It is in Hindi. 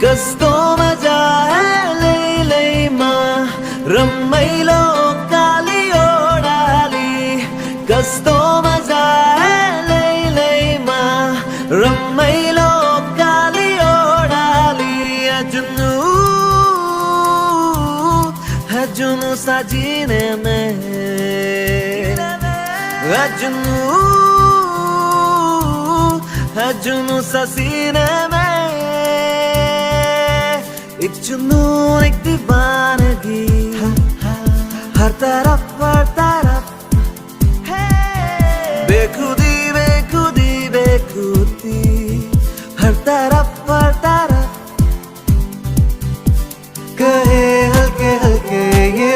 कस्तो मजा है लैलैमा रमाइलो काली ओडाली कस्तो मजा है लैलैमा रमाइलो काली ओडाली जुनू साजीने में जुनू ससीने में एक जुनून एक दीवानगी हर तरफ